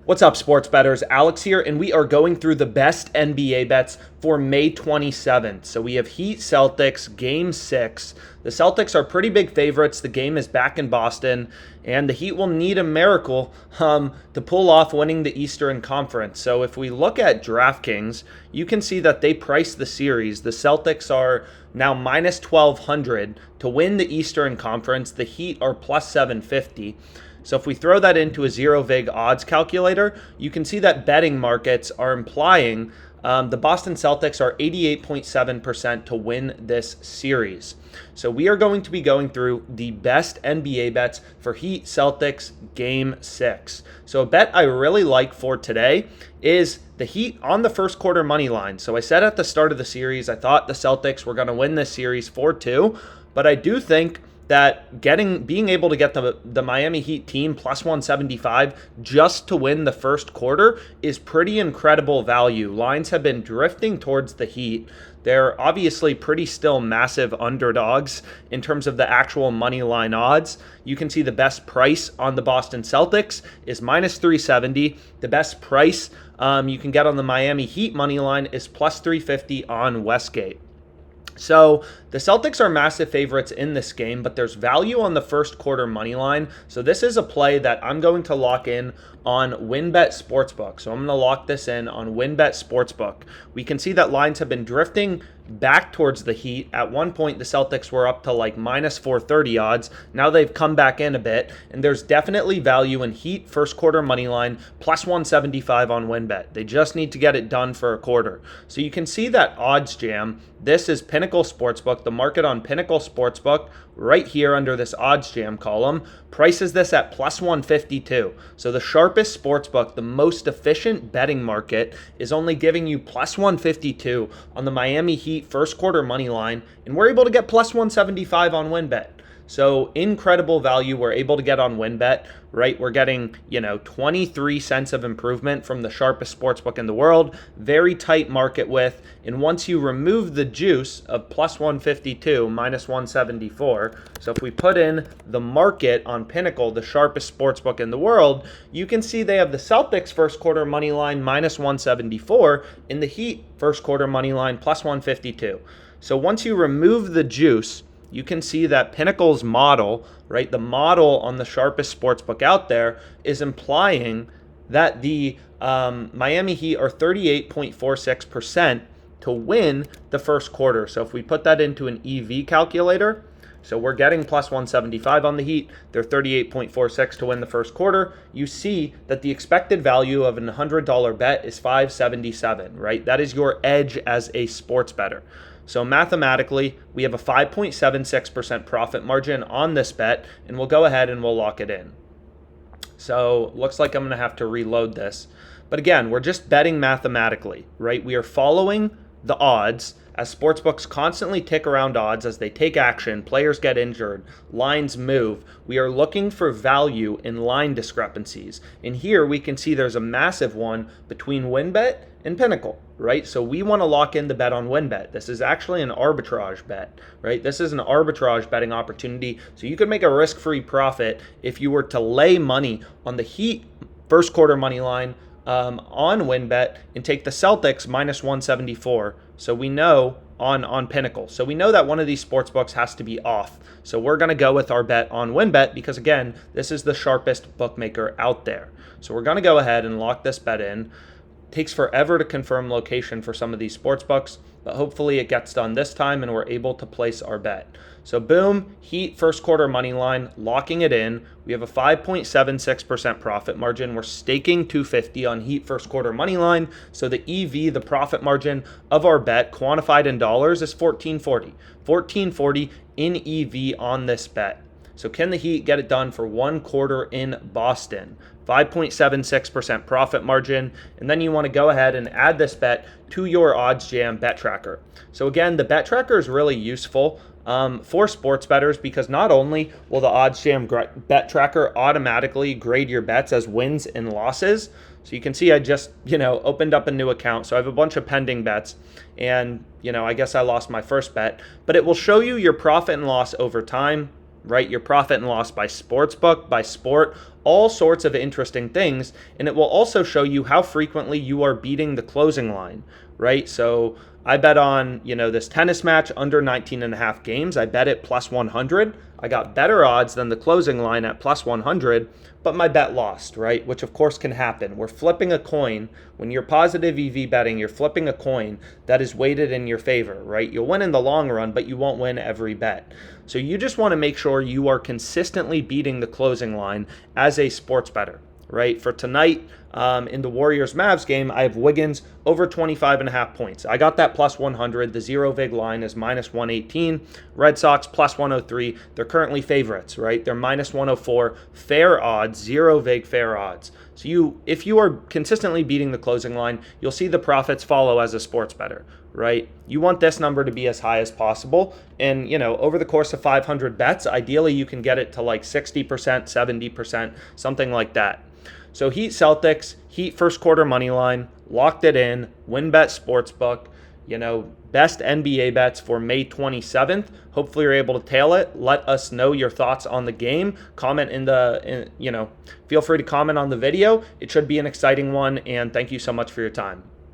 What's up, sports bettors? Alex here, and we are going through the best NBA bets for May 27th. So we have Heat Celtics, Game 6. The Celtics are pretty big favorites. The game is back in Boston, and the Heat will need a miracle to pull off winning the Eastern Conference. So if we look at DraftKings, you can see that they priced the series. The Celtics are now minus 1,200 to win the Eastern Conference. The Heat are plus 750. So if we throw that into a zero vig odds calculator, you can see that betting markets are implying the Boston Celtics are 88.7% to win this series. So we are going to be going through the best NBA bets for Heat Celtics Game 6. So a bet I really like for today is the Heat on the first quarter money line. So I said at the start of the series, I thought the Celtics were going to win this series 4-2, but I do think that being able to get the Miami Heat team plus 175 just to win the first quarter is pretty incredible value. Lines have been drifting towards the Heat. They're obviously pretty still massive underdogs in terms of the actual money line odds. You can see the best price on the Boston Celtics is minus 370. The best price you can get on the Miami Heat money line is plus 350 on Westgate. So the Celtics are massive favorites in this game, but there's value on the first quarter money line. So this is a play that I'm going to lock in on WynnBet Sportsbook. So I'm going to lock this in on WynnBet Sportsbook. We can see that lines have been drifting back towards the Heat. At one point, the Celtics were up to like minus 430 odds. Now they've come back in a bit, and there's definitely value in Heat first quarter money line plus 175 on WynnBet. They just need to get it done for a quarter. So you can see that OddsJam. This is Pinnacle Sportsbook, the market on Pinnacle Sportsbook, right here under this OddsJam column, prices this at plus 152. So the sharpest sportsbook, the most efficient betting market, is only giving you plus 152 on the Miami Heat first quarter money line, and we're able to get plus 175 on WynnBet. So incredible value we're able to get on WynnBet, right? We're getting, 23 cents of improvement from the sharpest sportsbook in the world, very tight market width, and once you remove the juice of plus 152, minus 174, so if we put in the market on Pinnacle, the sharpest sportsbook in the world, you can see they have the Celtics first quarter money line minus 174, and the Heat first quarter money line plus 152. So once you remove the juice, you can see that Pinnacle's model, right, the model on the sharpest sportsbook out there is implying that the Miami Heat are 38.46% to win the first quarter. So if we put that into an EV calculator, so we're getting plus 175 on the Heat. They're 38.46 to win the first quarter. You see that the expected value of a $100 bet is 577, right? That is your edge as a sports bettor. So mathematically, we have a 5.76% profit margin on this bet, and we'll go ahead and we'll lock it in. So looks like I'm going to have to reload this. But again, we're just betting mathematically, right? We are following the odds as sportsbooks constantly tick around odds as they take action, players get injured, lines move. We are looking for value in line discrepancies. And here we can see there's a massive one between WynnBet and Pinnacle, right? So we want to lock in the bet on WynnBet. This is actually an arbitrage bet, right? This is an arbitrage betting opportunity. So you could make a risk-free profit if you were to lay money on the Heat first quarter money line on WynnBet and take the Celtics minus 174. So we know on Pinnacle. So we know that one of these sports books has to be off. So we're going to go with our bet on WynnBet because, again, this is the sharpest bookmaker out there. So we're going to go ahead and lock this bet in. Takes forever to confirm location for some of these sports books, but hopefully it gets done this time and we're able to place our bet. So boom, Heat first quarter money line, locking it in. We have a 5.76% profit margin. We're staking 250 on Heat first quarter money line. So the EV, the profit margin of our bet, quantified in dollars, is 1440. 1440 in EV on this bet. So can the Heat get it done for one quarter in Boston? 5.76% profit margin. And then you want to go ahead and add this bet to your OddsJam bet tracker. So again, the bet tracker is really useful for sports bettors because not only will the OddsJam bet tracker automatically grade your bets as wins and losses. So you can see I just, opened up a new account. So I have a bunch of pending bets and, I guess I lost my first bet, but it will show you your profit and loss over time, right? Your profit and loss by sportsbook, by sport, all sorts of interesting things. And it will also show you how frequently you are beating the closing line, right? So I bet on, this tennis match under 19 and a half games. I bet it plus 100. I got better odds than the closing line at plus 100, but my bet lost, right? Which of course can happen. We're flipping a coin. When you're positive EV betting, you're flipping a coin that is weighted in your favor, right? You'll win in the long run, but you won't win every bet. So you just want to make sure you are consistently beating the closing line as a sports bettor, right? For tonight, in the Warriors-Mavs game, I have Wiggins over 25.5 points. I got that plus 100. The zero vig line is minus 118. Red Sox plus 103. They're currently favorites, right? They're minus 104. Fair odds, zero vig fair odds. So if you are consistently beating the closing line, you'll see the profits follow as a sports bettor, right? You want this number to be as high as possible. And, over the course of 500 bets, ideally you can get it to like 60%, 70%, something like that. So Heat Celtics, Heat first quarter money line, locked it in, WynnBet Sportsbook, best NBA bets for May 27th. Hopefully you're able to tail it. Let us know your thoughts on the game. Comment feel free to comment on the video. It should be an exciting one, and thank you so much for your time.